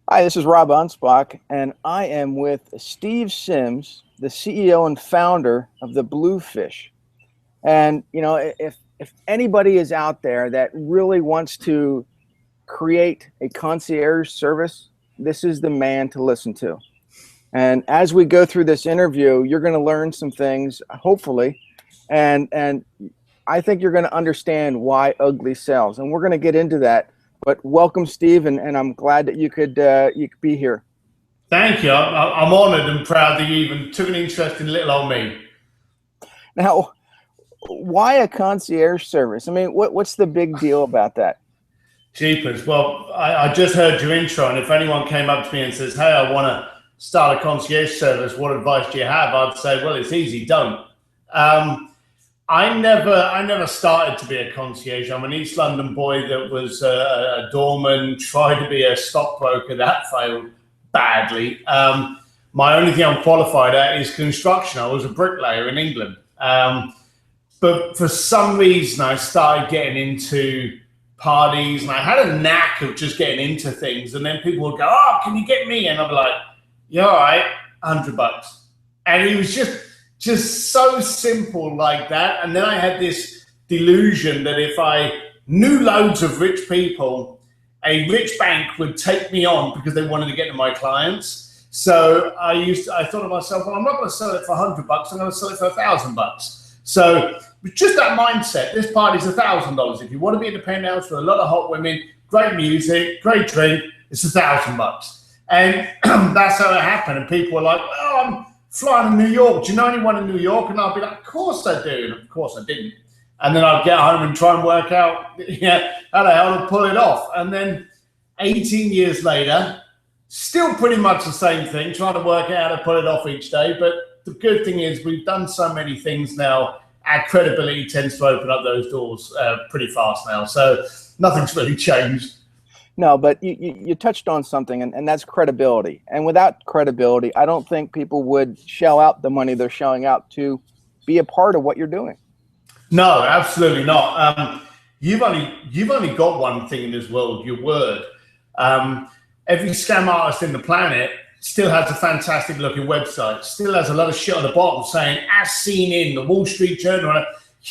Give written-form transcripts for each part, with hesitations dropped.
Hi, this is Rob Anspach, and I am with Steve Sims, the CEO and founder of the Bluefish. And if anybody is out there that really wants to create a concierge service, this is the man to listen to. And as we go through this interview, you're going to learn some things, hopefully, and I think you're going to understand why Ugly sells, and we're going to get into that. But welcome, Steve, and I'm glad that you could be here. Thank you. I'm honoured and proud that you even took an interest in little old me. Now, why a concierge service? I mean, what's the big deal about that? Jeepers. Well, I just heard your intro, and if anyone came up to me and says, "Hey, I want to start a concierge service, what advice do you have?" I'd say, "Well, it's easy. Don't." I never started to be a concierge. I'm an East London boy that was a doorman, tried to be a stockbroker. That failed badly. My only thing I'm qualified at is construction. I was a bricklayer in England. But for some reason, I started getting into parties, and I had a knack of just getting into things. And then people would go, "Oh, can you get me?" And I'd be like, "Yeah, all right, $100." And it was just so simple like that. And then I had this delusion that if I knew loads of rich people, a rich bank would take me on because they wanted to get to my clients. So I thought to myself, well, I'm not going to sell it for $100. I'm going to sell it for $1,000. So with just that mindset, this party's $1,000. If you want to be in the penthouse with a lot of hot women, great music, great drink, it's $1,000. And that's how it happened. And people were like, "Oh, I'm flying to New York. Do you know anyone in New York?" And I'd be like, "Of course I do." And of course I didn't. And then I'd get home and try and work out how the hell to pull it off. And then 18 years later, still pretty much the same thing, trying to work out how to pull it off each day. But the good thing is we've done so many things now, our credibility tends to open up those doors pretty fast now. So nothing's really changed. No, but you touched on something, and that's credibility. And without credibility, I don't think people would shell out the money they're shelling out to be a part of what you're doing. No, absolutely not. You've only got one thing in this world, your word. Every scam artist in the planet still has a fantastic looking website, still has a lot of shit on the bottom saying, "as seen in the Wall Street Journal."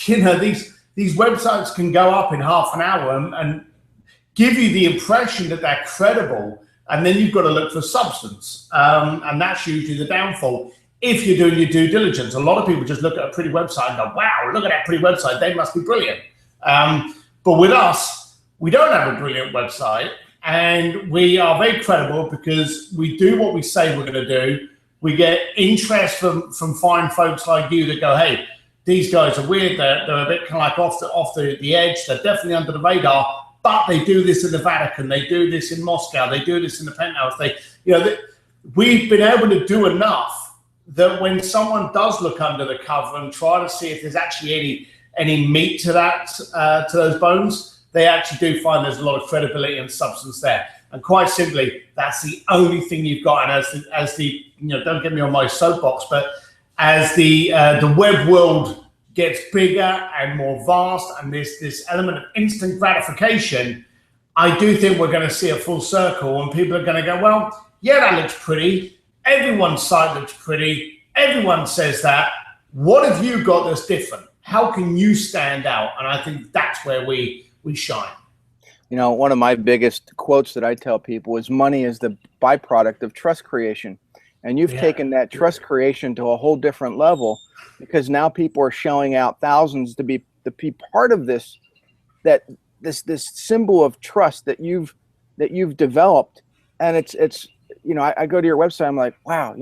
These websites can go up in half an hour and give you the impression that they're credible, and then you've got to look for substance, and that's usually the downfall. If you're doing your due diligence, a lot of people just look at a pretty website and go, "Wow, look at that pretty website, they must be brilliant." But with us, we don't have a brilliant website, and we are very credible because we do what we say we're going to do. We get interest from fine folks like you that go, "Hey, these guys are weird. They're a bit kind of like off the edge. They're definitely under the radar, but they do this in the Vatican. They do this in Moscow. They do this in the penthouse." We've been able to do enough that when someone does look under the cover and try to see if there's actually any meat to that, to those bones, they actually do find there's a lot of credibility and substance there. And quite simply, that's the only thing you've got. And as the don't get me on my soapbox, but as the web world gets bigger and more vast, and this element of instant gratification, I do think we're going to see a full circle, and people are going to go, "Well, yeah, that looks pretty. Everyone's site looks pretty. Everyone says that. What have you got that's different? How can you stand out?" And I think that's where we shine. One of my biggest quotes that I tell people is money is the byproduct of trust creation. And you've taken that trust creation to a whole different level, because now people are shelling out thousands to be part of this symbol of trust that you've developed. And it's I go to your website, I'm like, wow,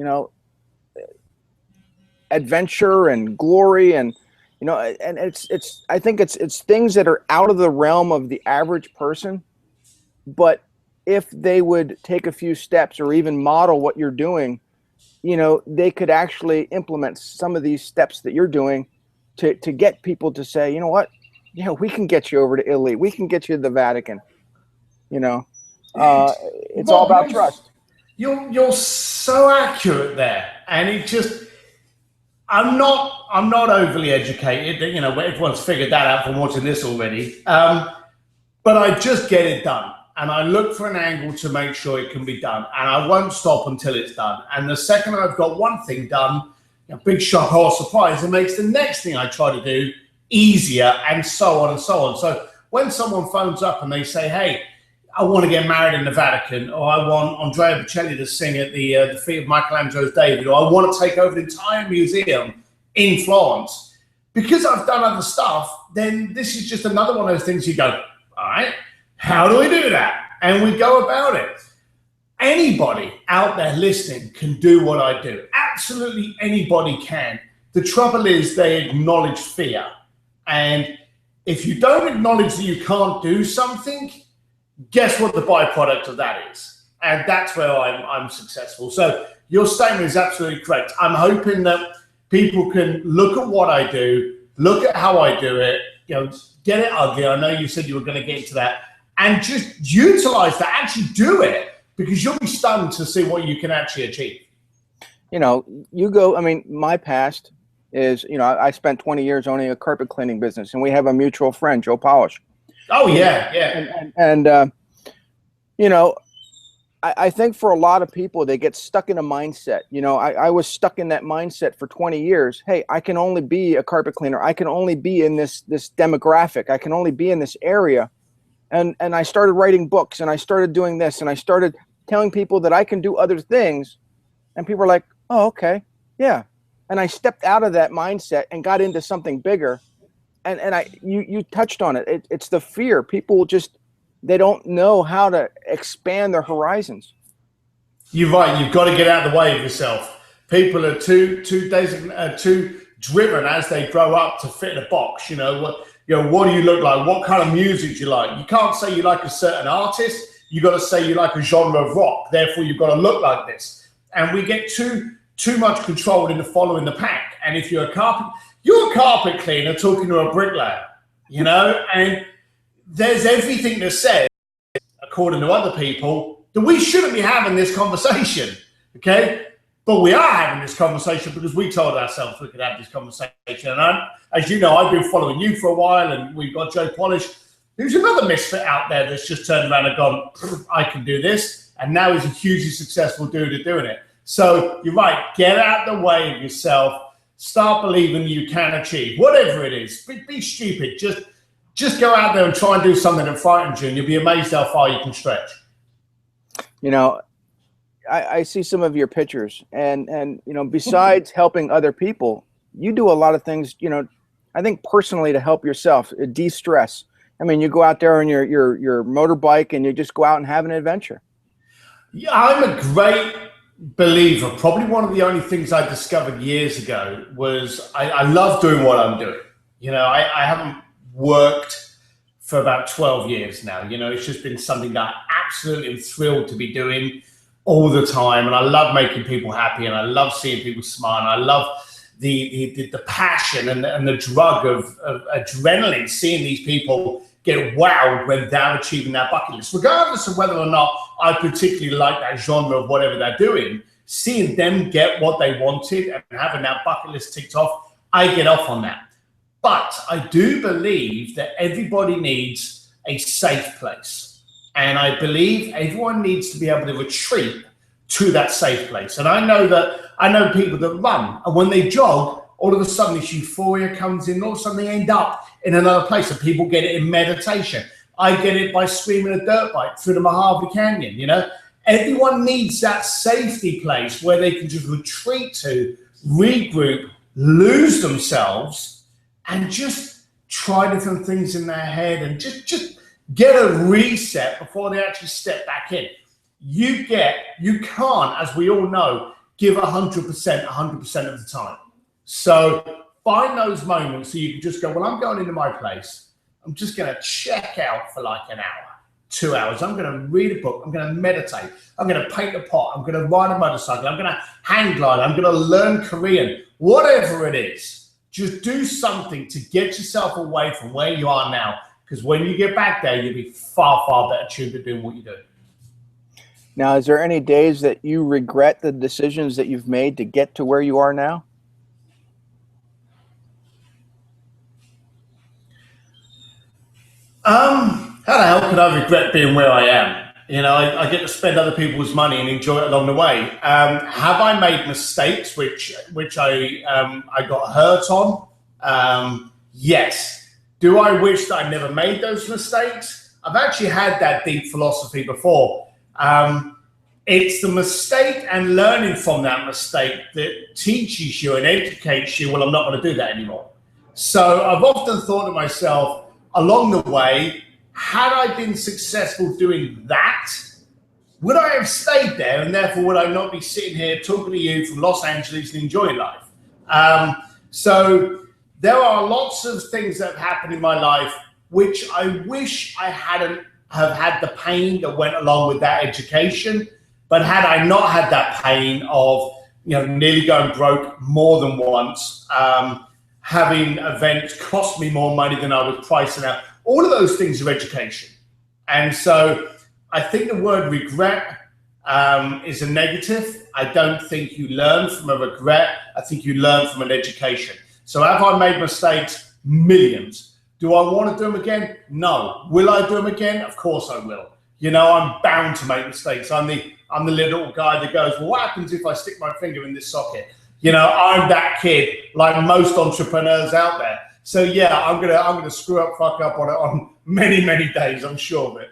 adventure and glory, and and I think it's things that are out of the realm of the average person, but if they would take a few steps or even model what you're doing, they could actually implement some of these steps that you're doing to get people to say, "You know what? We can get you over to Italy. We can get you to the Vatican." It's all about trust. You're so accurate there, and I'm not overly educated. Everyone's figured that out from watching this already. But I just get it done. and I look for an angle to make sure it can be done, and I won't stop until it's done. And the second I've got one thing done, a big shock or surprise, it makes the next thing I try to do easier, and so on and so on. So when someone phones up and they say, hey, I want to get married in the Vatican, or I want Andrea Bocelli to sing at the feet of Michelangelo's David, or I want to take over the entire museum in Florence, because I've done other stuff, then this is just another one of those things you go, all right, how do we do that? And we go about it. Anybody out there listening can do what I do. Absolutely anybody can. The trouble is they acknowledge fear. And if you don't acknowledge that you can't do something, guess what the byproduct of that is? And that's where I'm successful. So your statement is absolutely correct. I'm hoping that people can look at what I do, look at how I do it, get it ugly. I know you said you were going to get into that, and just utilize that, actually do it, because you'll be stunned to see what you can actually achieve. My past is, I spent 20 years owning a carpet cleaning business, and we have a mutual friend, Joe Polish. Oh, yeah. I think for a lot of people, they get stuck in a mindset. I was stuck in that mindset for 20 years. Hey, I can only be a carpet cleaner. I can only be in this demographic. I can only be in this area. And I started writing books, and I started doing this, and I started telling people that I can do other things. And people are like, oh, okay, yeah. And I stepped out of that mindset and got into something bigger. And you touched on it. It's the fear. People just, they don't know how to expand their horizons. You're right. You've got to get out of the way of yourself. People are too driven as they grow up to fit in a box. What do you look like? What kind of music do you like? You can't say you like a certain artist. You got to say you like a genre of rock. Therefore, you've got to look like this. And we get too much control into following the pack. And if you're a carpet cleaner talking to a bricklayer, and there's everything that says, according to other people, that we shouldn't be having this conversation, okay? But we are having this conversation because we told ourselves we could have this conversation. And as you know, I've been following you for a while, and we've got Joe Polish, who's another misfit out there that's just turned around and gone, I can do this. And now he's a hugely successful dude at doing it. So you're right, get out the way of yourself, start believing you can achieve, whatever it is. Be stupid, just go out there and try and do something that frightens you, and you'll be amazed how far you can stretch. I see some of your pictures, and besides helping other people, you do a lot of things, I think personally to help yourself, de-stress. I mean, you go out there on your motorbike and you just go out and have an adventure. Yeah, I'm a great believer. Probably one of the only things I discovered years ago was I love doing what I'm doing. I haven't worked for about 12 years now. It's just been something that I absolutely am thrilled to be doing all the time. And I love making people happy, and I love seeing people smile. And I love the passion and the drug of adrenaline, seeing these people get wowed when they're achieving their bucket list, regardless of whether or not I particularly like that genre of whatever they're doing. Seeing them get what they wanted and having that bucket list ticked off, I get off on that. But I do believe that everybody needs a safe place. And I believe everyone needs to be able to retreat to that safe place. And I know people that run, and when they jog, all of a sudden this euphoria comes in, all of a sudden they end up in another place, and people get it in meditation. I get it by screaming a dirt bike through the Mojave Canyon. Everyone needs that safety place where they can just retreat to, regroup, lose themselves, and just try different things in their head, and just get a reset before they actually step back in. You can't, as we all know, give 100% of the time. So find those moments so you can just go, well, I'm going into my place. I'm just going to check out for like an hour, 2 hours. I'm going to read a book. I'm going to meditate. I'm going to paint a pot. I'm going to ride a motorcycle. I'm going to hang glide. I'm going to learn Korean. Whatever it is, just do something to get yourself away from where you are now. Because when you get back there, you'll be far, far better tuned to doing what you do. Now, is there any days that you regret the decisions that you've made to get to where you are now? How the hell could I regret being where I am? You know, I get to spend other people's money and enjoy it along the way. Have I made mistakes which I got hurt on? Yes. Do I wish that I never made those mistakes? I've actually had that deep philosophy before. It's the mistake and learning from that mistake that teaches you and educates you, well, I'm not going to do that anymore. So I've often thought to myself along the way, had I been successful doing that, would I have stayed there, and therefore would I not be sitting here talking to you from Los Angeles and enjoying life? So there are lots of things that have happened in my life which I wish I hadn't have had the pain that went along with that education. But had I not had that pain of, you know, nearly going broke more than once, having events cost me more money than I was pricing out, all of those things are education. And so I think the word regret is a negative. I don't think you learn from a regret. I think you learn from an education. So have I made mistakes? Millions. Do I want to do them again? No. Will I do them again? Of course I will. You know, I'm bound to make mistakes. I'm the little guy that goes, well, what happens if I stick my finger in this socket? You know, I'm that kid, like most entrepreneurs out there. So yeah, I'm gonna screw up, fuck up on it on many, many days. I'm sure of it.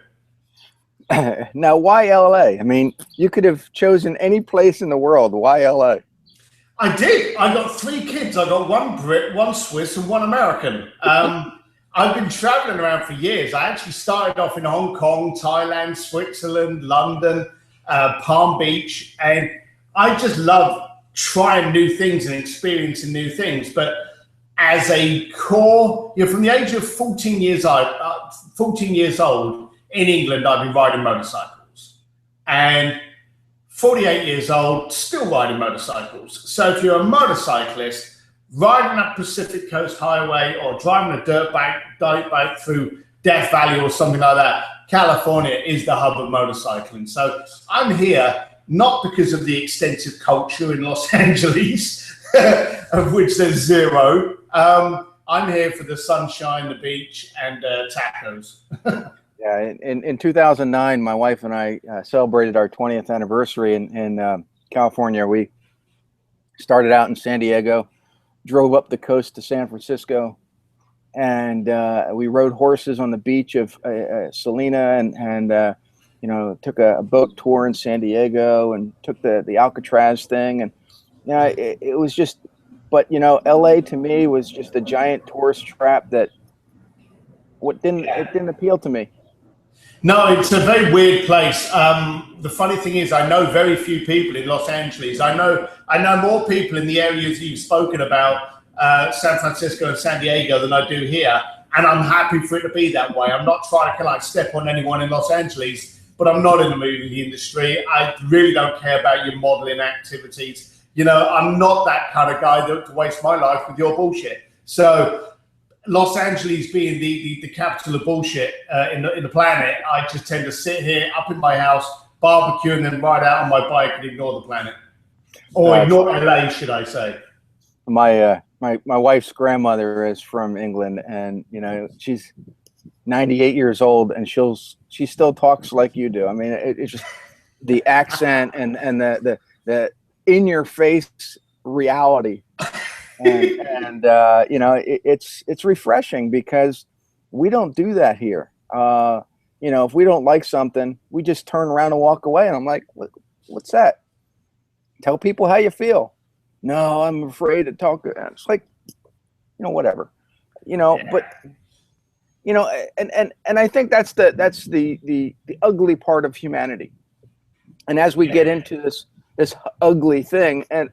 Now, why LA? I mean, you could have chosen any place in the world. Why LA? I did. I got 3 kids. I got 1 Brit, 1 Swiss, and 1 American. I've been traveling around for years. I actually started off in Hong Kong, Thailand, Switzerland, London, Palm Beach, and I just love trying new things and experiencing new things. But as a core, you know, from the age of 14 years old in England, I've been riding motorcycles, and 48 years old, still riding motorcycles. So if you're a motorcyclist riding up Pacific Coast Highway or driving a dirt bike through Death Valley or something like that, California is the hub of motorcycling. So I'm here not because of the extensive culture in Los Angeles, of which there's zero. I'm here for the sunshine, the beach, and tacos. Yeah, in 2009, my wife and I celebrated our 20th anniversary in California. We started out in San Diego, drove up the coast to San Francisco, and we rode horses on the beach of Salina, and you know, took a boat tour in San Diego, and took the Alcatraz thing, and you know, it was just. But you know, LA to me was just a giant tourist trap that it didn't appeal to me. No, it's a very weird place. The funny thing is, I know very few people in Los Angeles. I know more people in the areas you've spoken about, San Francisco and San Diego, than I do here. And I'm happy for it to be that way. I'm not trying to like step on anyone in Los Angeles, but I'm not in the movie industry. I really don't care about your modeling activities. You know, I'm not that kind of guy that to waste my life with your bullshit. So Los Angeles being the capital of bullshit in the planet, I just tend to sit here up in my house, barbecue, and then ride out on my bike and ignore the planet. Or ignore LA, should I say. My wife's grandmother is from England, and you know, she's 98 years old, and she still talks like you do. I mean, it's just the accent and the in your face reality. And you know, it's refreshing because we don't do that here. You know, if we don't like something, we just turn around and walk away. And I'm like, what's that? Tell people how you feel. No, I'm afraid to talk. It's like, you know, whatever. You know, yeah. But you know, and I think that's the ugly part of humanity. And as we get into this ugly thing, and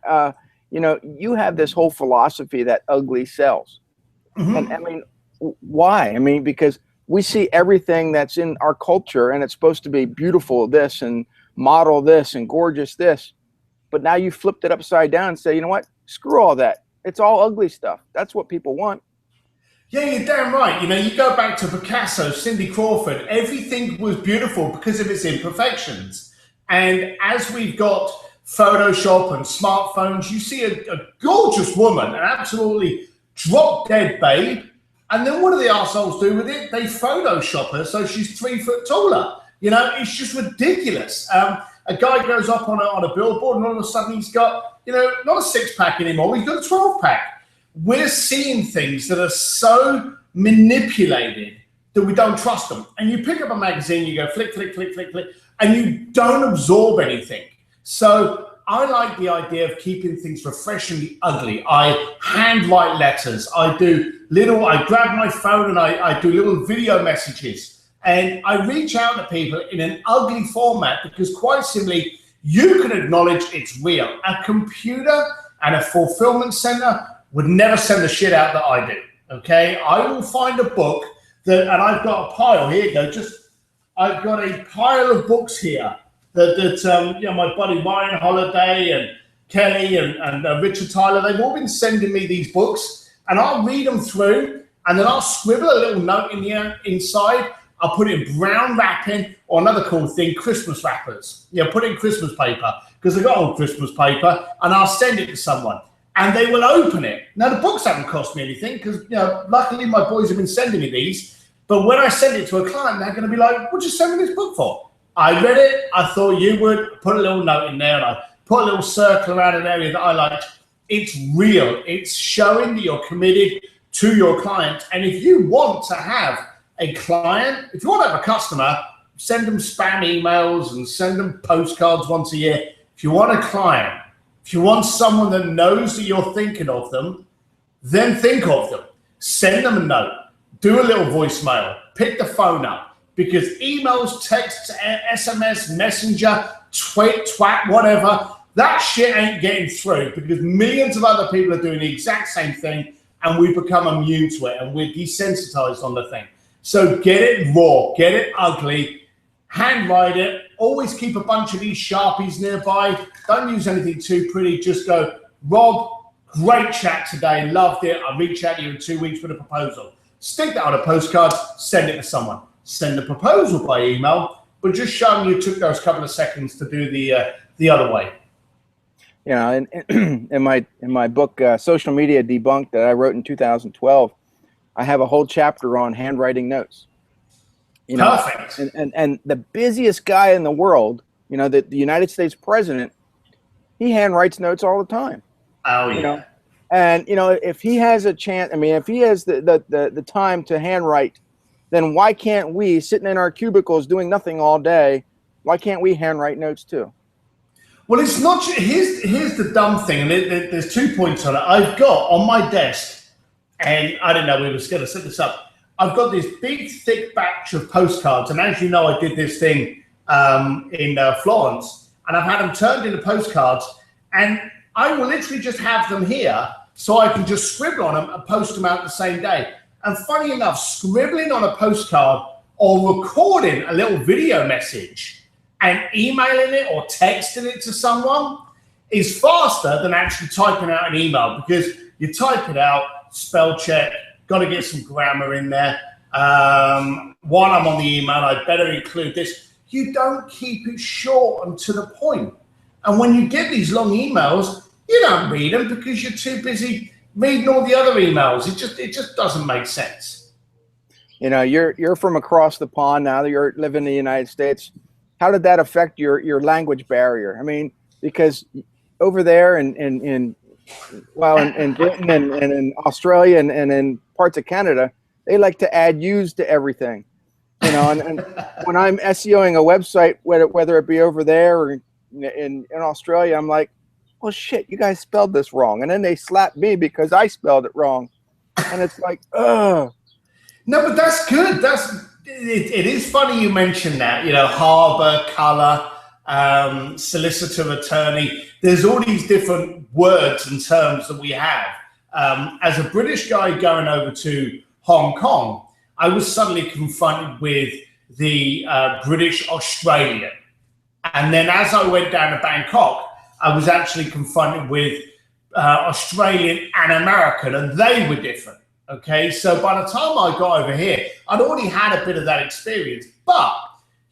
you know, you have this whole philosophy that ugly sells. Mm-hmm. And I mean, why? I mean, because we see everything that's in our culture and it's supposed to be beautiful this and model this and gorgeous this. But now you flipped it upside down and say, you know what? Screw all that. It's all ugly stuff. That's what people want. Yeah, you're damn right. You know, you go back to Picasso, Cindy Crawford, everything was beautiful because of its imperfections. And as we've got Photoshop and smartphones, you see a gorgeous woman, an absolutely drop-dead babe, And then what do the arseholes do with it? They Photoshop her so she's 3 foot taller. You know, it's just ridiculous. A guy goes up on a billboard and all of a sudden he's got, you know, not a 6-pack anymore, he's got a 12-pack. We're seeing things that are so manipulated that we don't trust them. And you pick up a magazine, you go flick, flick, flick, flick, flick, and you don't absorb anything. So I like the idea of keeping things refreshingly ugly. I handwrite letters. I grab my phone and I do little video messages. And I reach out to people in an ugly format because quite simply, you can acknowledge it's real. A computer and a fulfillment center would never send the shit out that I do, okay? I will find a book and I've got a pile, here you go, I've got a pile of books here that you know, my buddy Ryan Holiday and Kelly and Richard Tyler, they've all been sending me these books and I'll read them through and then I'll scribble a little note in here inside. I'll put it in brown wrapping, or another cool thing, Christmas wrappers. You know, put it in Christmas paper, because I got old Christmas paper, and I'll send it to someone, and they will open it. Now, the books haven't cost me anything, because, you know, luckily my boys have been sending me these, but when I send it to a client, they're going to be like, what'd you send me this book for? I read it, I thought you would, put a little note in there, and I put a little circle around an area that I liked. It's real. It's showing that you're committed to your client, and if you want to have a client, if you want to have a customer, send them spam emails and send them postcards once a year. If you want a client, if you want someone that knows that you're thinking of them, then think of them. Send them a note, do a little voicemail, pick the phone up, because emails, texts, SMS, messenger, tweet, twat, whatever, that shit ain't getting through because millions of other people are doing the exact same thing and we've become immune to it and we're desensitized on the thing. So get it raw, get it ugly, handwrite it, always keep a bunch of these Sharpies nearby. Don't use anything too pretty, just go, Rob, great chat today, loved it. I'll reach out to you in 2 weeks with a proposal. Stick that on a postcard, send it to someone. Send the proposal by email, but just show them you took those couple of seconds to do the other way. You know, in my book, Social Media Debunked, that I wrote in 2012, I have a whole chapter on handwriting notes. You know, perfect. And the busiest guy in the world, you know, the United States president, he handwrites notes all the time. Oh, yeah. You know? And, you know, if he has a chance, I mean, if he has the time to handwrite, then why can't we, sitting in our cubicles doing nothing all day, why can't we handwrite notes too? Well, it's not, here's the dumb thing, and there's 2 points on it. I've got on my desk, and I didn't know we were going to set this up, I've got this big, thick batch of postcards, and as you know, I did this thing in Florence, and I've had them turned into postcards, and I will literally just have them here so I can just scribble on them and post them out the same day. And funny enough, scribbling on a postcard or recording a little video message and emailing it or texting it to someone is faster than actually typing out an email, because you type it out, spell check, got to get some grammar in there. While I'm on the email, I better include this. You don't keep it short and to the point. And when you get these long emails, you don't read them because you're too busy reading all the other emails. It just doesn't make sense. You know, you're from across the pond now that you're living in the United States. How did that affect your language barrier? I mean, because over there in Britain and in Australia and in parts of Canada, they like to add U's to everything. You know, and when I'm SEOing a website, whether it be over there or in Australia, I'm like, well, shit, you guys spelled this wrong. And then they slap me because I spelled it wrong. And it's like, ugh. No, but that's good. It is funny you mentioned that, you know, harbor, color, solicitor, attorney. There's all these different words and terms that we have. As a British guy going over to Hong Kong, I was suddenly confronted with the British Australian. And then as I went down to Bangkok, I was actually confronted with Australian and American, and they were different. Okay, so by the time I got over here, I'd already had a bit of that experience. But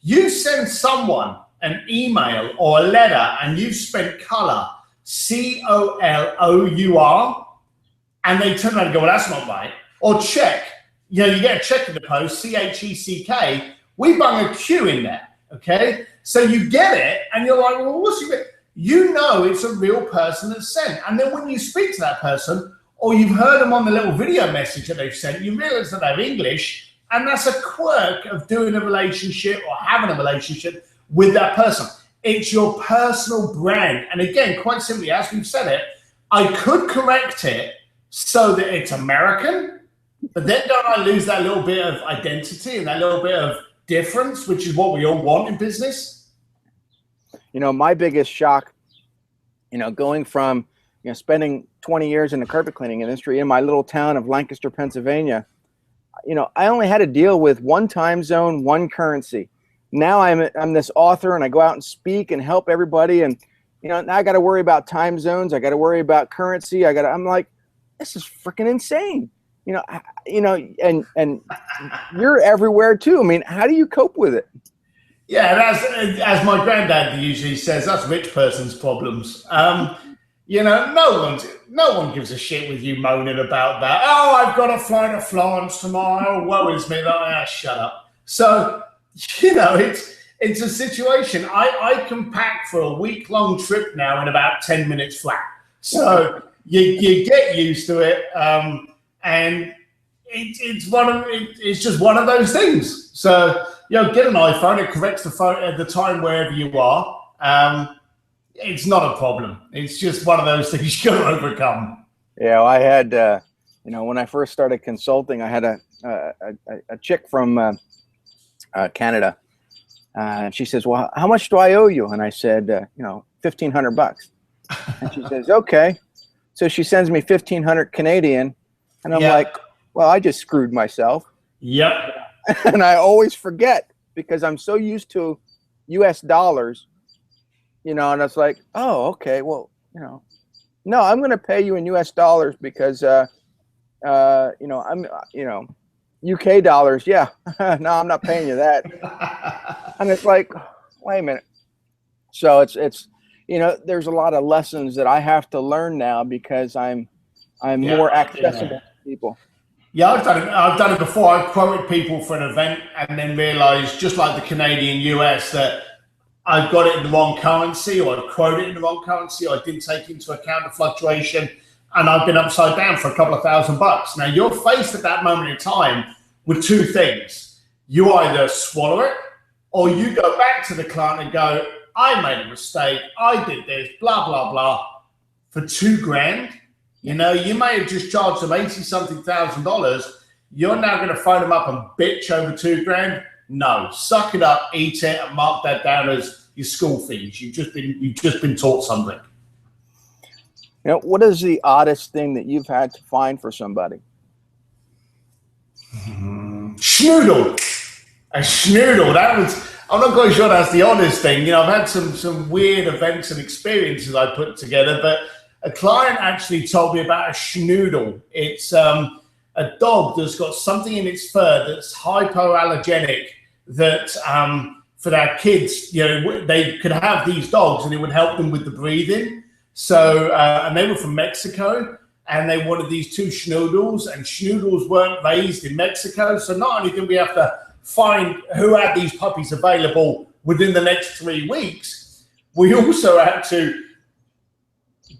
you send someone an email or a letter and you've spent color, COLOUR, and they turn around and go, well, that's not right. Or check, you know, you get a check in the post, CHECK, we bung a Q in there, okay? So you get it, and you're like, well, what's it? You know it's a real person that's sent. And then when you speak to that person, or you've heard them on the little video message that they've sent, you realize that they're English, and that's a quirk of doing a relationship or having a relationship with that person. It's your personal brand. And again, quite simply, as we've said it, I could correct it so that it's American, but then don't I lose that little bit of identity and that little bit of difference, which is what we all want in business? You know, my biggest shock, you know, going from, you know, spending 20 years in the carpet cleaning industry in my little town of Lancaster, Pennsylvania, you know, I only had to deal with one time zone, one currency. Now I'm this author, and I go out and speak and help everybody, and you know, now I got to worry about time zones. I got to worry about currency. I'm like, this is freaking insane. You know, and you're everywhere too. I mean, how do you cope with it? Yeah, as my granddad usually says, that's rich person's problems. You know, no one gives a shit with you moaning about that. Oh, I've got to fly to Florence tomorrow. Woe is me. Like, shut up. So, you know, it's a situation. I can pack for a week-long trip now in about 10 minutes flat. So you get used to it, and it's just one of those things. So, you know, get an iPhone. It corrects the phone at the time wherever you are. It's not a problem. It's just one of those things you got to overcome. Yeah, I had, you know, when I first started consulting, I had a chick from Canada, and she says, "Well, how much do I owe you?" And I said, "You know, $1,500." And she says, "Okay." So she sends me 1,500 Canadian, and I'm like, "Well, I just screwed myself." Yep. And I always forget because I'm so used to U.S. dollars. You know, and it's like, oh, okay, well, you know, no, I'm going to pay you in U.S. dollars because, you know, I'm, you know, UK dollars. Yeah, no, I'm not paying you that. And it's like, wait a minute. So it's, you know, there's a lot of lessons that I have to learn now because I'm more accessible to people. Yeah, I've done it before. I've quoted people for an event and then realized, just like the Canadian US, that I've got it in the wrong currency, or I've quoted it in the wrong currency, or I didn't take into account the fluctuation, and I've been upside down for a couple of $1,000. Now, you're faced at that moment in time with two things. You either swallow it, or you go back to the client and go, I made a mistake, I did this, blah, blah, blah, for $2,000. You know, you may have just charged them $80-something thousand. You're now going to phone them up and bitch over $2,000. No, suck it up, eat it, and mark that down as your school fees. You've just been taught something. You know, what is the oddest thing that you've had to find for somebody? Snoodle. A Snoodle. That was, I'm not quite sure that's the oddest thing. You know, I've had some weird events and experiences I put together, but a client actually told me about a Snoodle. It's a dog that's got something in its fur that's hypoallergenic, that for their kids, you know, they could have these dogs and it would help them with the breathing. So, and they were from Mexico, and they wanted these two Snoodles, and Snoodles weren't raised in Mexico. So not only did we have to find who had these puppies available within the next 3 weeks, we also had to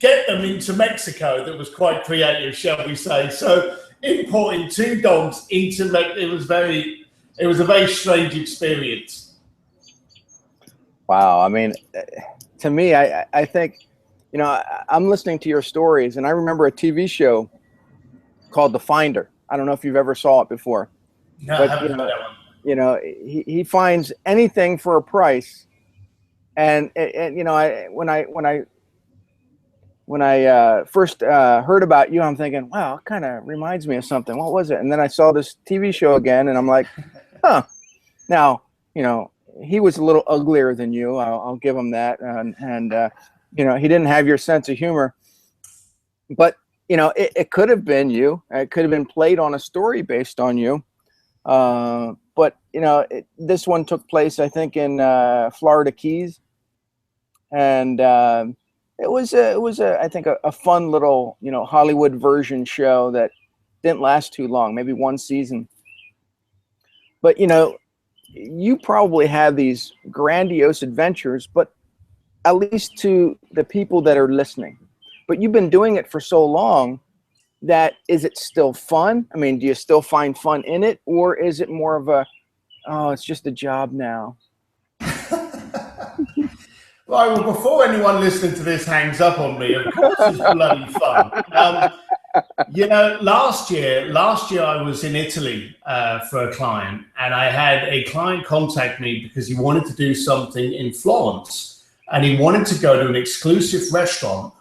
get them into Mexico. That was quite creative, shall we say. So importing two dogs into Mexico, it was a very strange experience. Wow. I mean, to me, I think, you know, I'm listening to your stories, and I remember a TV show called The Finder. I don't know if you've ever saw it before. No, but, I haven't heard that one. You know, he finds anything for a price. And you know, when I first heard about you, I'm thinking, wow, it kind of reminds me of something. What was it? And then I saw this TV show again, and I'm like, huh. Now, you know, he was a little uglier than you. I'll give him that. And you know, he didn't have your sense of humor. But, you know, it could have been you. It could have been played on a story based on you. But, you know, this one took place, I think, in Florida Keys. And it was I think a fun little, you know, Hollywood version show that didn't last too long, maybe one season. But you probably have these grandiose adventures, but at least to the people that are listening. But you've been doing it for so long that is it still fun? I mean, do you still find fun in it, or is it more of a, oh, it's just a job now? Right, well, before anyone listening to this hangs up on me, of course it's bloody fun. Last year I was in Italy for a client, and I had a client contact me because he wanted to do something in Florence, and he wanted to go to an exclusive restaurant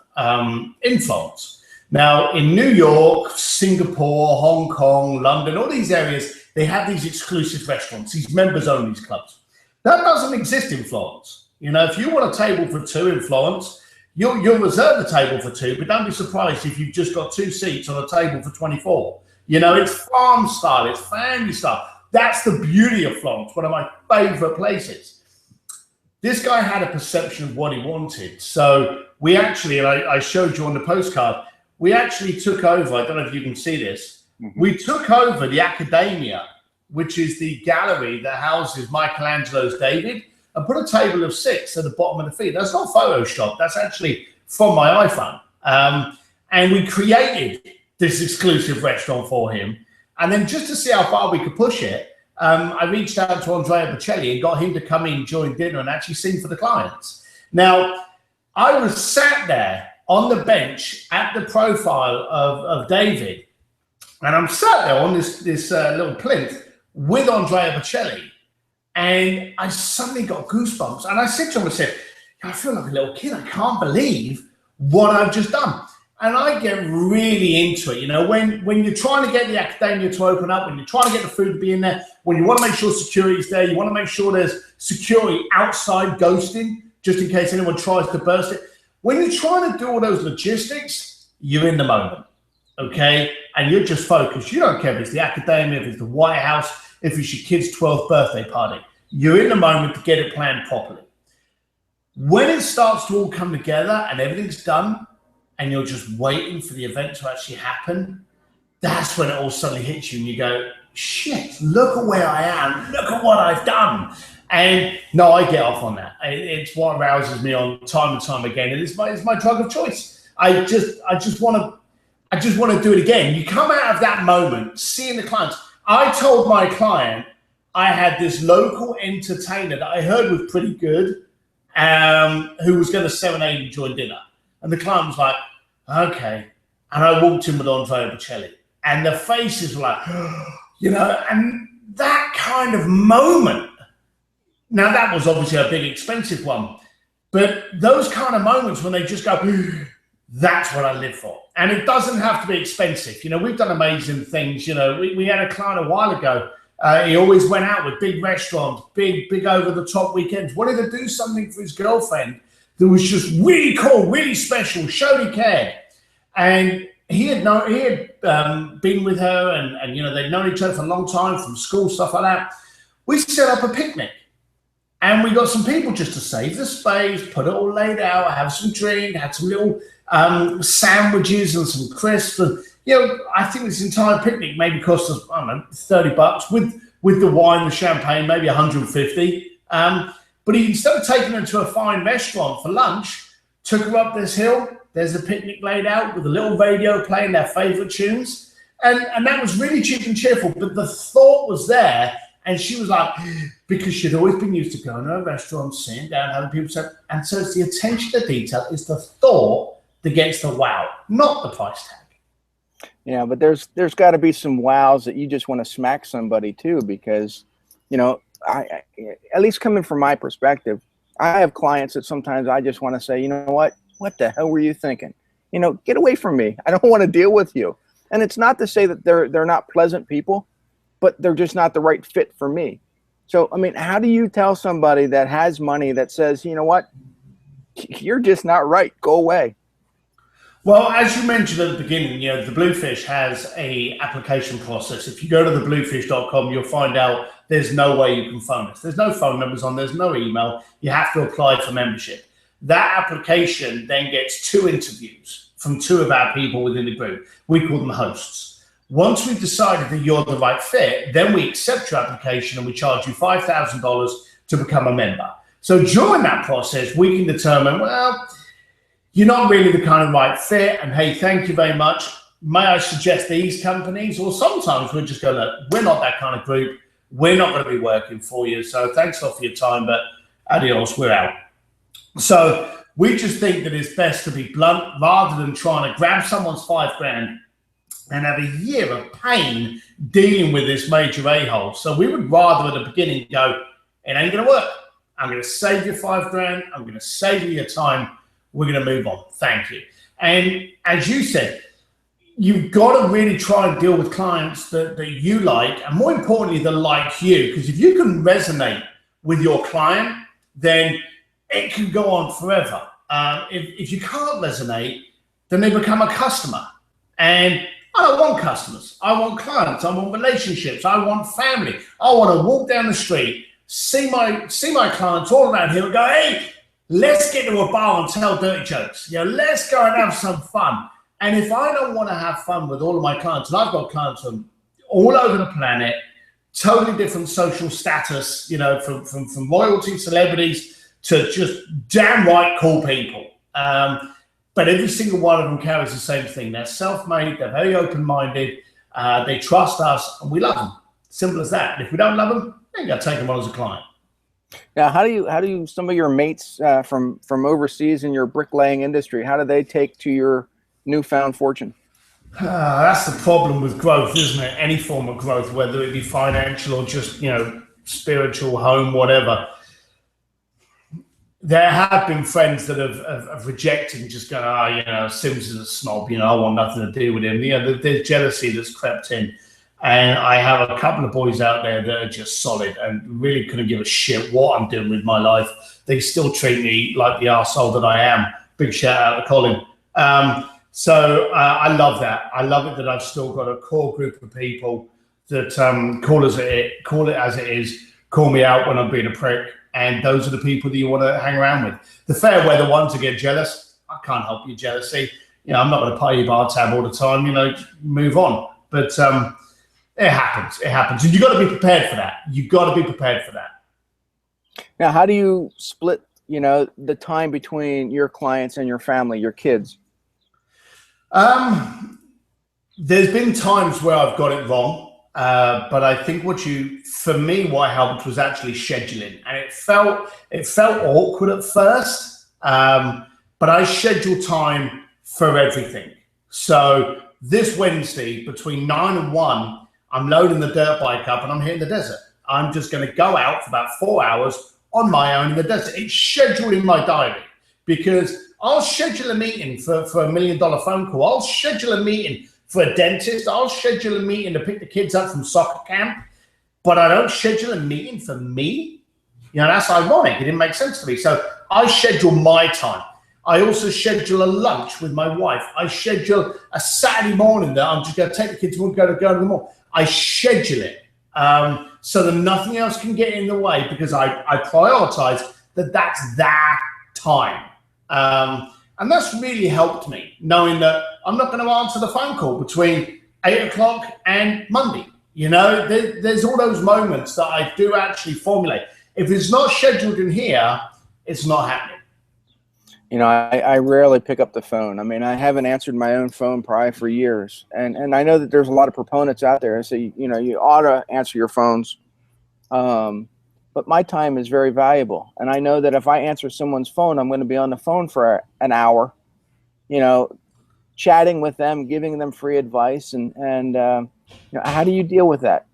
in Florence. Now, in New York, Singapore, Hong Kong, London, all these areas, they have these exclusive restaurants, these members-only clubs. That doesn't exist in Florence. If you want a table for two in Florence, you'll reserve the table for two, but don't be surprised if you've just got 2 seats on a table for 24. It's farm style, it's family style. That's the beauty of Florence, one of my favorite places. This guy had a perception of what he wanted. So we actually, and I showed you on the postcard, we actually took over, I don't know if you can see this, we took over the Accademia, which is the gallery that houses Michelangelo's David, and put a table of 6 at the bottom of the feed. That's not Photoshop. That's actually from my iPhone. And we created this exclusive restaurant for him. And then just to see how far we could push it, I reached out to Andrea Bocelli and got him to come in during dinner and actually sing for the clients. Now, I was sat there on the bench at the profile of David, and I'm sat there on this little plinth with Andrea Bocelli. And I suddenly got goosebumps. And I said to him, I said, I feel like a little kid. I can't believe what I've just done. And I get really into it. When you're trying to get the Accademia to open up, when you're trying to get the food to be in there, when you want to make sure security's there, you want to make sure there's security outside ghosting, just in case anyone tries to burst it. When you're trying to do all those logistics, you're in the moment, okay? And you're just focused. You don't care if it's the Accademia, if it's the White House, if it's your kid's 12th birthday party. You're in the moment to get it planned properly. When it starts to all come together and everything's done and you're just waiting for the event to actually happen, that's when it all suddenly hits you and you go, shit, look at where I am. Look at what I've done. And no, I get off on that. It's what rouses me on time and time again. And it's my drug of choice. I just want to do it again. You come out of that moment, seeing the clients. I told my client I had this local entertainer that I heard was pretty good, who was going to serenade and join dinner. And the client was like, okay. And I walked in with Andrea Bocelli. And the faces were like, and that kind of moment. Now, that was obviously a big, expensive one. But those kind of moments when they just go, that's what I live for. And it doesn't have to be expensive. We've done amazing things. We had a client a while ago. He always went out with big restaurants, big over-the-top weekends, wanted to do something for his girlfriend that was just really cool, really special, showed he cared. And he had been with her and they'd known each other for a long time from school, stuff like that. We set up a picnic. And we got some people just to save the space, put it all laid out, have some drink, had some little sandwiches and some crisps. And, I think this entire picnic maybe cost us, I don't know, $30 with the wine, the champagne, maybe 150. But instead of taking her to a fine restaurant for lunch, took her up this hill. There's a picnic laid out with a little radio playing their favorite tunes. And that was really cheap and cheerful. But the thought was there. And she was like, because she'd always been used to going to a restaurant, sitting down, having people say, and so it's the attention to detail, it's the thought that gets the wow, not the price tag. Yeah, but there's got to be some wows that you just want to smack somebody too, because, I at least coming from my perspective, I have clients that sometimes I just want to say, what the hell were you thinking? Get away from me. I don't want to deal with you. And it's not to say that they're not pleasant people, but they're just not the right fit for me. So, how do you tell somebody that has money that says, what, you're just not right, go away? Well, as you mentioned at the beginning, the Bluefish has a application process. If you go to thebluefish.com, you'll find out there's no way you can phone us. There's no phone numbers on, there's no email. You have to apply for membership. That application then gets 2 interviews from 2 of our people within the group. We call them hosts. Once we've decided that you're the right fit, then we accept your application and we charge you $5,000 to become a member. So during that process, we can determine, well, you're not really the kind of right fit, and hey, thank you very much. May I suggest these companies? Or sometimes we'll just go, look, we're not that kind of group. We're not going to be working for you. So thanks a lot for your time, but adios, we're out. So we just think that it's best to be blunt rather than trying to grab someone's $5,000 and have a year of pain dealing with this major a-hole. So we would rather at the beginning go, it ain't going to work. I'm going to save you $5,000. I'm going to save you your time. We're going to move on. Thank you. And as you said, you've got to really try and deal with clients that you like, and more importantly, that like you. Because if you can resonate with your client, then it can go on forever. If you can't resonate, then they become a customer. And I don't want customers. I want clients. I want relationships. I want family. I want to walk down the street, see my clients all around here and go, hey, let's get to a bar and tell dirty jokes. Let's go and have some fun. And if I don't want to have fun with all of my clients, and I've got clients from all over the planet, totally different social status, from royalty, celebrities, to just damn right cool people. But every single one of them carries the same thing. They're self-made, they're very open-minded, they trust us, and we love them. Simple as that. And if we don't love them, we ain't got to take them on as a client. Now, how do you some of your mates from overseas in your bricklaying industry, how do they take to your newfound fortune? That's the problem with growth, isn't it? Any form of growth, whether it be financial or just, spiritual, home, whatever. There have been friends that have rejected and just gone, Sims is a snob, I want nothing to do with him. There's jealousy that's crept in. And I have a couple of boys out there that are just solid and really couldn't give a shit what I'm doing with my life. They still treat me like the arsehole that I am. Big shout out to Colin. So I love that. I love it that I've still got a core group of people that call it as it is, call me out when I'm being a prick. And those are the people that you want to hang around with. The fair weather ones to get jealous. I can't help your jealousy. I'm not going to pay you bar tab all the time. Move on. But it happens. It happens. And you've got to be prepared for that. You've got to be prepared for that. Now, how do you split, the time between your clients and your family, your kids? There's been times where I've got it wrong. But I think for me, what helped was actually scheduling, and it felt awkward at first. But I schedule time for everything. So this Wednesday between 9 and 1, I'm loading the dirt bike up and I'm hitting the desert. I'm just going to go out for about 4 hours on my own in the desert. It's scheduled in my diary because I'll schedule a meeting for a $1 million phone call. I'll schedule a meeting for a dentist. I'll schedule a meeting to pick the kids up from soccer camp, but I don't schedule a meeting for me. That's ironic. It didn't make sense to me. So I schedule my time. I also schedule a lunch with my wife. I schedule a Saturday morning that I'm just going to take the kids and go to the mall. I schedule it so that nothing else can get in the way because I prioritize that's that time. And that's really helped me, knowing that I'm not going to answer the phone call between 8 o'clock and Monday. There's all those moments that I do actually formulate. If it's not scheduled in here, it's not happening. I rarely pick up the phone. I mean, I haven't answered my own phone probably for years. And I know that there's a lot of proponents out there. So, you ought to answer your phones. But my time is very valuable. And I know that if I answer someone's phone, I'm going to be on the phone for an hour, chatting with them, giving them free advice. And how do you deal with that?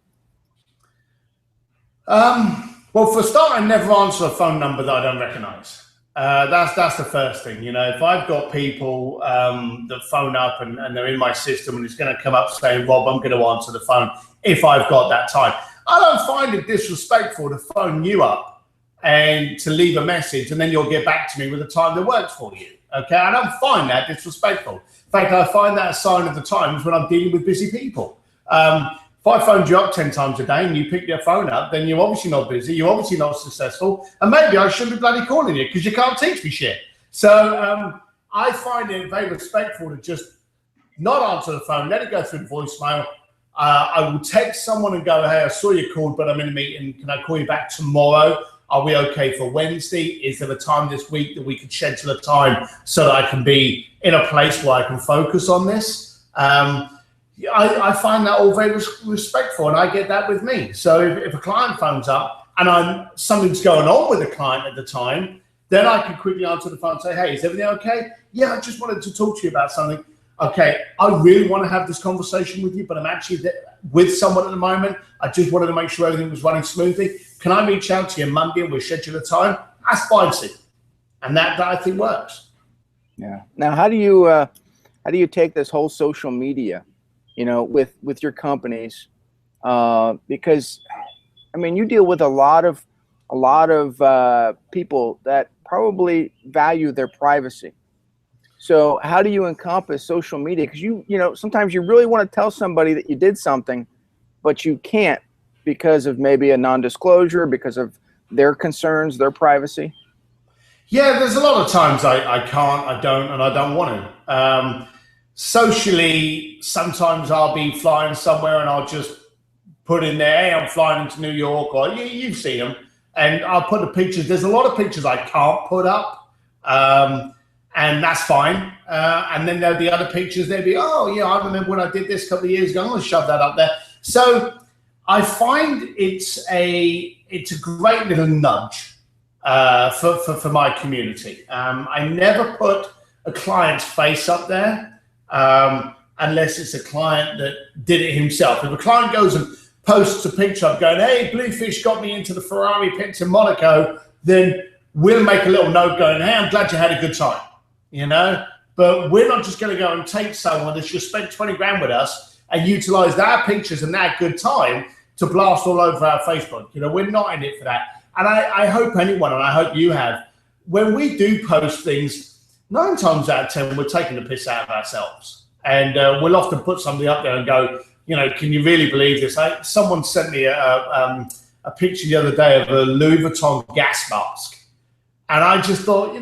Well, for a start, I never answer a phone number that I don't recognize. That's the first thing. If I've got people that phone up and they're in my system and it's going to come up saying, Rob, I'm going to answer the phone if I've got that time. I don't find it disrespectful to phone you up and to leave a message and then you'll get back to me with a time that works for you. Okay, I don't find that disrespectful. In fact, I find that a sign of the times when I'm dealing with busy people. If I phoned you up 10 times a day and you pick your phone up, then you're obviously not busy, you're obviously not successful, and maybe I shouldn't be bloody calling you because you can't teach me shit. So I find it very respectful to just not answer the phone, let it go through the voicemail, I will text someone and go, hey, I saw you called, but I'm in a meeting. Can I call you back tomorrow? Are we okay for Wednesday? Is there a time this week that we could schedule a time so that I can be in a place where I can focus on this? I find that all very respectful, and I get that with me. So if a client phones up and something's going on with the client at the time, then I can quickly answer the phone and say, hey, is everything okay? Yeah, I just wanted to talk to you about something. Okay, I really want to have this conversation with you, but I'm actually with someone at the moment. I just wanted to make sure everything was running smoothly. Can I reach out to you Monday and we'll schedule a time? That's fine, Steve. And that I think works. Yeah. Now, how do you take this whole social media, with your companies? Because, I mean, you deal with a lot of people that probably value their privacy. So how do you encompass social media? Because sometimes you really want to tell somebody that you did something, but you can't because of maybe a non-disclosure, because of their concerns, their privacy. Yeah, there's a lot of times I can't, I don't, and I don't want to. Socially, sometimes I'll be flying somewhere and I'll just put in there, hey, I'm flying into New York, or you've seen them, and I'll put the pictures. There's a lot of pictures I can't put up. And that's fine. And then there'll be other pictures. They'll be, oh, yeah, I remember when I did this a couple of years ago. I'm going to shove that up there. So I find it's a great little nudge for my community. I never put a client's face up there unless it's a client that did it himself. If a client goes and posts a picture of going, hey, Bluefish got me into the Ferrari pits in Monaco, then we'll make a little note going, hey, I'm glad you had a good time. But we're not just going to go and take someone that's just spent 20 grand with us and utilize their pictures and that good time to blast all over our Facebook. We're not in it for that. And I hope anyone, and I hope you have, when we do post things, 9 times out of 10, we're taking the piss out of ourselves. And we'll often put somebody up there and go, can you really believe this? Someone sent me a picture the other day of a Louis Vuitton gas mask. And I just thought,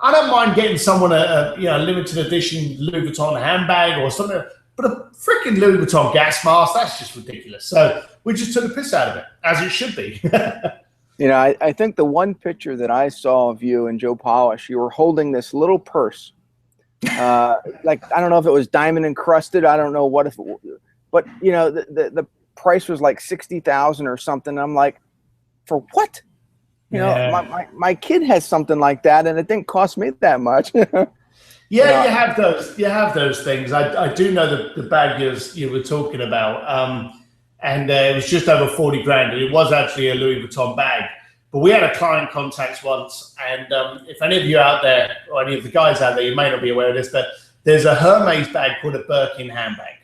I don't mind getting someone a limited edition Louis Vuitton handbag or something, but a freaking Louis Vuitton gas mask, that's just ridiculous. So we just took the piss out of it, as it should be. I think the one picture that I saw of you and Joe Polish, you were holding this little purse. Like, I don't know if it was diamond encrusted. I don't know what if it was, but the price was like 60,000 or something. I'm like, for what? My kid has something like that, and it didn't cost me that much. You have those things. I do know the bag you were talking about, and it was just over 40 grand. It was actually a Louis Vuitton bag. But we had a client contact once, and if any of you out there, or any of the guys out there, you may not be aware of this, but there's a Hermes bag called a Birkin handbag.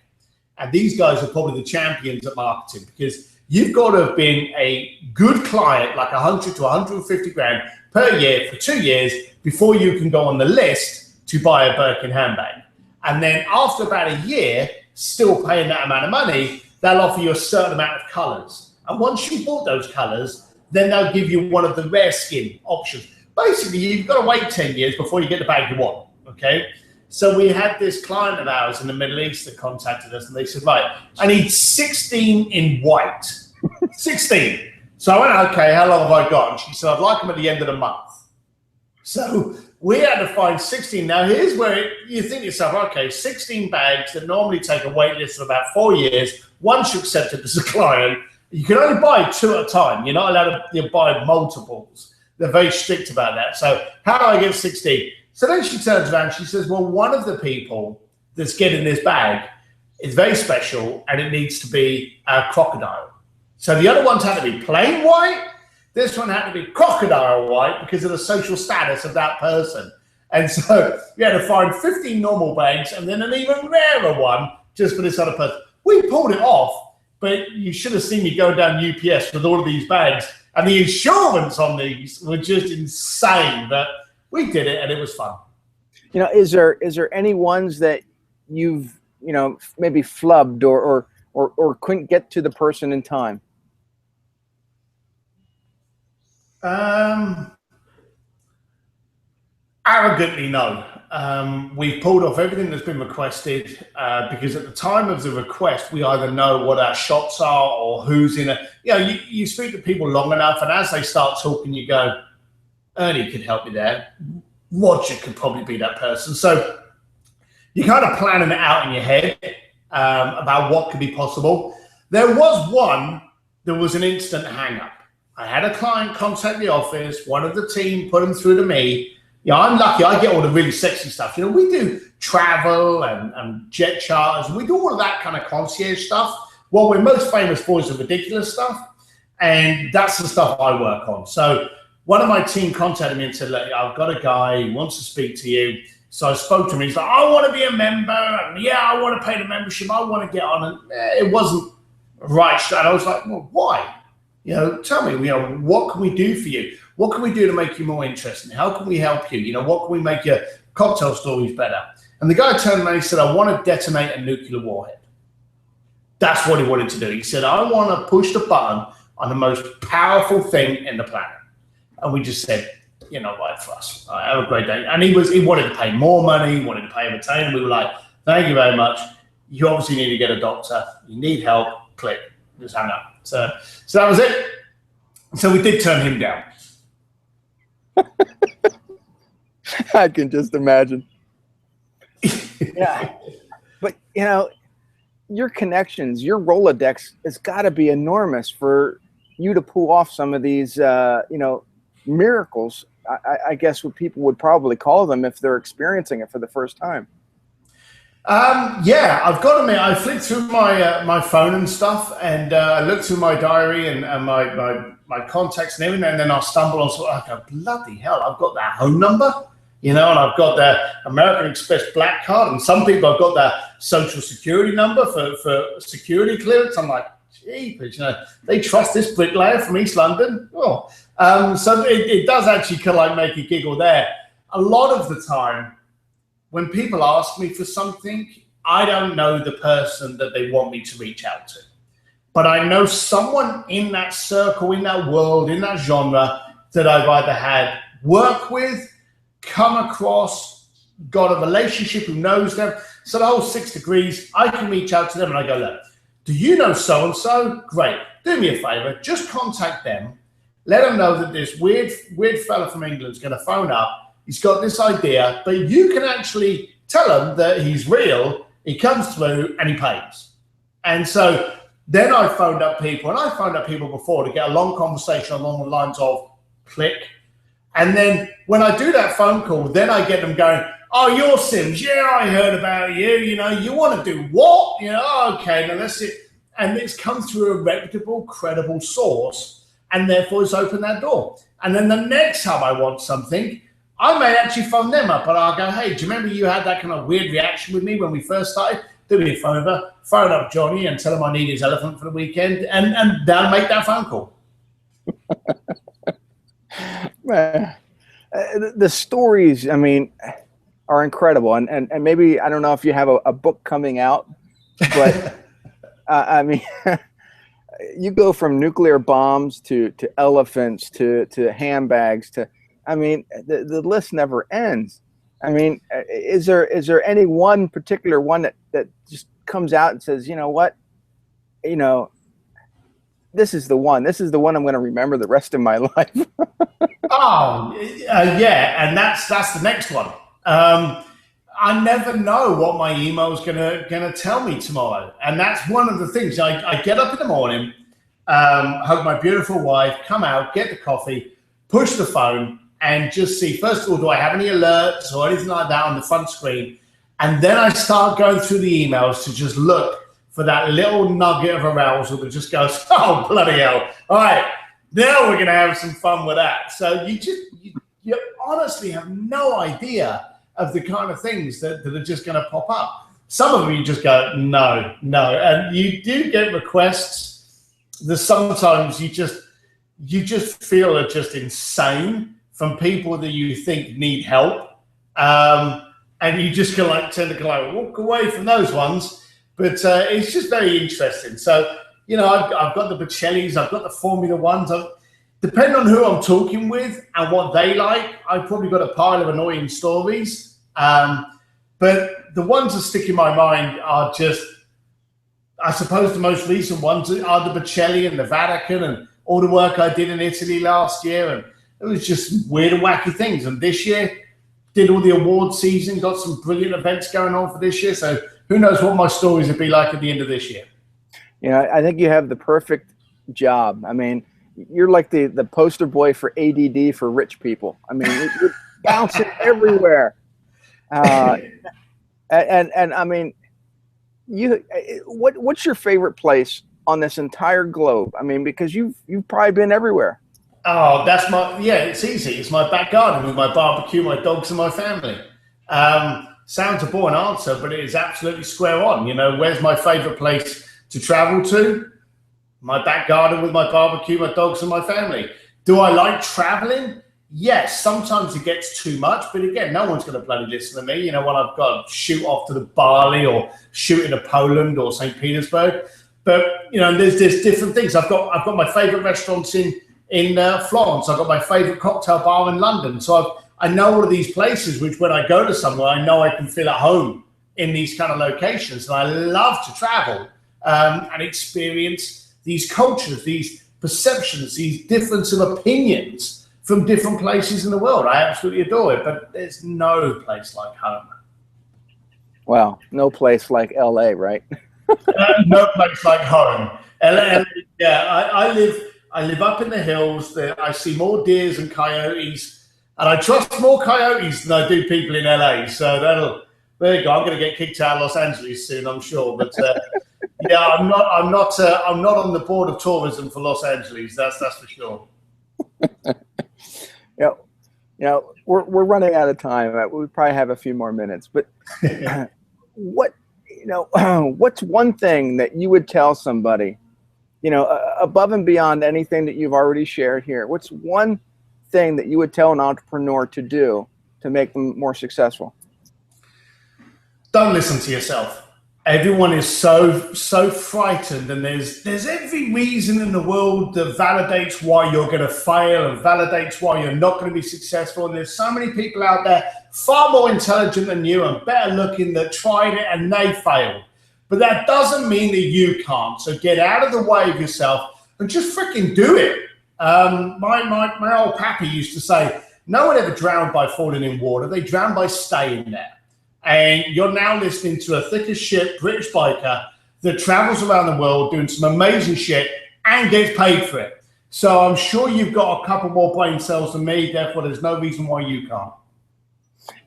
And these guys are probably the champions at marketing, because you've got to have been a good client, like 100 to 150 grand per year for 2 years before you can go on the list to buy a Birkin handbag. And then after about a year, still paying that amount of money, they'll offer you a certain amount of colors. And once you bought those colors, then they'll give you one of the rare skin options. Basically, you've got to wait 10 years before you get the bag you want, okay? So we had this client of ours in the Middle East that contacted us, and they said, right, I need 16 in white. 16. So I went, okay, how long have I got? And she said, I'd like them at the end of the month. So we had to find 16. Now, here's where you think to yourself, okay, 16 bags that normally take a wait list of about 4 years. Once you accept it as a client, you can only buy 2 at a time. You're not allowed to buy multiples. They're very strict about that. So how do I get 16? So then she turns around and she says, well, one of the people that's getting this bag is very special, and it needs to be a crocodile. So the other ones had to be plain white. This one had to be crocodile white because of the social status of that person. And so we had to find 15 normal bags and then an even rarer one just for this other person. We pulled it off, but you should have seen me go down UPS with all of these bags, and the insurance on these were just insane. But we did it, and it was fun. Is there any ones that you've maybe flubbed or couldn't get to the person in time? Arrogantly, no. we've pulled off everything that's been requested because at the time of the request, we either know what our shots are or who's in a, you speak to people long enough, and as they start talking, you go, Ernie could help me there. Roger could probably be that person. So you're kind of planning it out in your head about what could be possible. There was an instant hang up. I had a client contact the office, one of the team put them through to me. I'm lucky, I get all the really sexy stuff. We do travel and jet charters, and we do all of that kind of concierge stuff. What we're most famous for is the ridiculous stuff, and that's the stuff I work on. So one of my team contacted me and said, look, I've got a guy who wants to speak to you. So I spoke to him. He's like, I want to be a member. And I want to pay the membership. I want to get on. And it wasn't right. And I was like, well, why? Tell me, what can we do for you? What can we do to make you more interesting? How can we help you? What can we make your cocktail stories better? And the guy turned to me and he said, I want to detonate a nuclear warhead. That's what he wanted to do. He said, I want to push the button on the most powerful thing in the planet. And we just said, right for us. All right, have a great day. And he wanted to pay more money, he wanted to pay a retainer. We were like, thank you very much. You obviously need to get a doctor. You need help. Click. Just hang up. So that was it. So we did turn him down. I can just imagine. Yeah. But, your connections, your Rolodex has got to be enormous for you to pull off some of these, miracles, I guess what people would probably call them if they're experiencing it for the first time. Yeah, I've got to admit, I flicked through my phone and stuff, and I looked through my diary and my contacts and everything, and then I'll stumble on something. I go, bloody hell, I've got that home number, and I've got the American Express black card, and some people have got that social security number for security clearance. I'm like, jeepers, they trust this bricklayer from East London. Oh, so it does actually kind of make you giggle there. A lot of the time, when people ask me for something, I don't know the person that they want me to reach out to. But I know someone in that circle, in that world, in that genre that I've either had work with, come across, got a relationship, who knows them. So the whole 6 degrees, I can reach out to them and I go, look, do you know so-and-so? Great. Do me a favor, just contact them. Let them know that this weird fella from England is going to phone up. He's got this idea, but you can actually tell him that he's real, he comes through, and he pays. And so then I phoned up people, and I phoned up people before to get a long conversation along the lines of click. And then when I do that phone call, then I get them going, oh, you're Sims. Yeah, I heard about you. You want to do what? Okay, now let's see. And it's come through a reputable, credible source, and therefore it's opened that door. And then the next time I want something, I may actually phone them up, and I'll go, hey, do you remember you had that kind of weird reaction with me when we first started? Do me a favor, phone up Johnny and tell him I need his elephant for the weekend, and they'll make that phone call. Man, the stories, are incredible. And maybe, I don't know if you have a book coming out, but you go from nuclear bombs to elephants to handbags to, the list never ends. Is there any one particular one that just comes out and says, you know what, this is the one I'm going to remember the rest of my life? Yeah, and that's the next one. I never know what my email is gonna tell me tomorrow, and that's one of the things. I get up in the morning, hug my beautiful wife, come out, get the coffee, push the phone, and just see, first of all, do I have any alerts or anything like that on the front screen? And then I start going through the emails to just look for that little nugget of arousal that just goes, oh, bloody hell. All right, now we're going to have some fun with that. So you honestly have no idea of the kind of things that are just going to pop up. Some of them you just go, no. And you do get requests that sometimes you just feel are just insane from people that you think need help. And you just tend to walk away from those ones. But it's just very interesting. So, I've got the Bocellis, I've got the Formula Ones. Depending on who I'm talking with and what they like, I've probably got a pile of annoying stories. But the ones that stick in my mind are just, I suppose the most recent ones are the Bocelli and the Vatican and all the work I did in Italy last year. And it was just weird and wacky things. And this year, did all the award season, got some brilliant events going on for this year. So who knows what my stories would be like at the end of this year. You know, I think you have the perfect job. I mean, you're like the poster boy for ADD for rich people. I mean, you're bouncing everywhere. And I mean, what's your favorite place on this entire globe? I mean, because you've probably been everywhere. Oh, it's easy. It's my back garden with my barbecue, my dogs, and my family. Sounds a boring answer, but it is absolutely square on. You know, where's my favorite place to travel to? My back garden with my barbecue, my dogs, and my family. Do I like traveling? Yes, sometimes it gets too much, but again, no one's going to bloody listen to me. You know, when I've got to shoot off to the Bali or shoot into Poland or St. Petersburg. But, you know, there's different things. I've got my favorite restaurants in Florence. I've got my favorite cocktail bar in London. So I know all of these places, which when I go to somewhere, I know I can feel at home in these kind of locations. And I love to travel and experience these cultures, these perceptions, these difference of opinions from different places in the world. I absolutely adore it, but there's no place like home. Well, no place like LA, right? No place like home. LA, yeah, I live up in the hills. I see more deers and coyotes, and I trust more coyotes than I do people in LA. So there you go. I'm going to get kicked out of Los Angeles soon, I'm sure. But yeah, I'm not on the board of tourism for Los Angeles. That's for sure. You know, we're running out of time. We probably have a few more minutes, but what's one thing that you would tell somebody, you know, above and beyond anything that you've already shared here? What's one thing that you would tell an entrepreneur to do to make them more successful? Don't listen to yourself. Everyone is so frightened, and there's every reason in the world that validates why you're going to fail and validates why you're not going to be successful. And there's so many people out there far more intelligent than you and better looking that tried it and they failed. But that doesn't mean that you can't. So get out of the way of yourself and just freaking do it. My old pappy used to say, no one ever drowned by falling in water. They drowned by staying there. And you're now listening to a thick as shit British biker that travels around the world doing some amazing shit and gets paid for it. So I'm sure you've got a couple more brain cells than me, therefore there's no reason why you can't.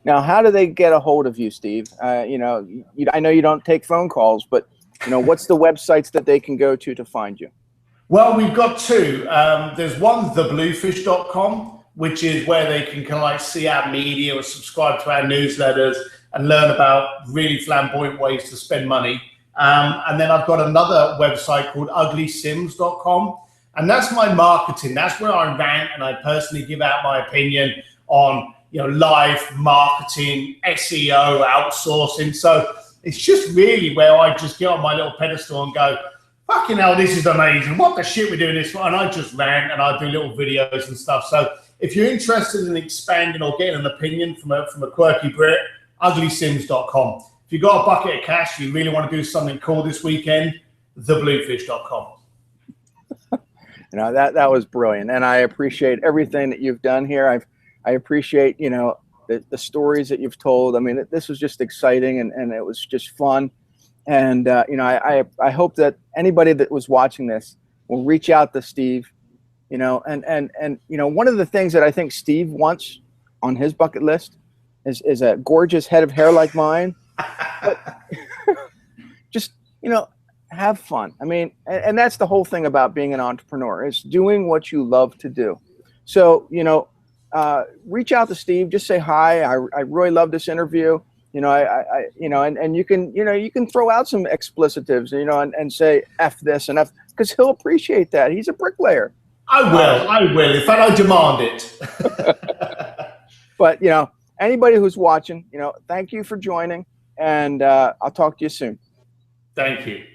Now, how do they get a hold of you, Steve? You know, I know you don't take phone calls, but, you know, what's the websites that they can go to find you? Well, we've got two. There's one, thebluefish.com, which is where they can kind of like see our media or subscribe to our newsletters and learn about really flamboyant ways to spend money. And then I've got another website called UglySims.com. And that's my marketing. That's where I rant and I personally give out my opinion on, you know, live marketing, SEO, outsourcing. So it's just really where I just get on my little pedestal and go, fucking hell, this is amazing. What the shit we're doing this for? And I just rant and I do little videos and stuff. So if you're interested in expanding or getting an opinion from a quirky Brit, UglySims.com. If you've got a bucket of cash, you really want to do something cool this weekend, thebluefish.com. You know, that was brilliant. And I appreciate everything that you've done here. I appreciate, you know, the stories that you've told. I mean, this was just exciting and it was just fun. And, you know, I hope that anybody that was watching this will reach out to Steve, you know, and you know, one of the things that I think Steve wants on his bucket list is a gorgeous head of hair like mine. But just, you know, have fun. I mean, and that's the whole thing about being an entrepreneur, is doing what you love to do. So, you know, reach out to Steve, just say hi. I really love this interview. You know, I you know, and you can throw out some explicitives, you know, and say F this and F, because he'll appreciate that. He's a bricklayer. I will, if I demand it. But, you know, anybody who's watching, you know, thank you for joining, and I'll talk to you soon. Thank you.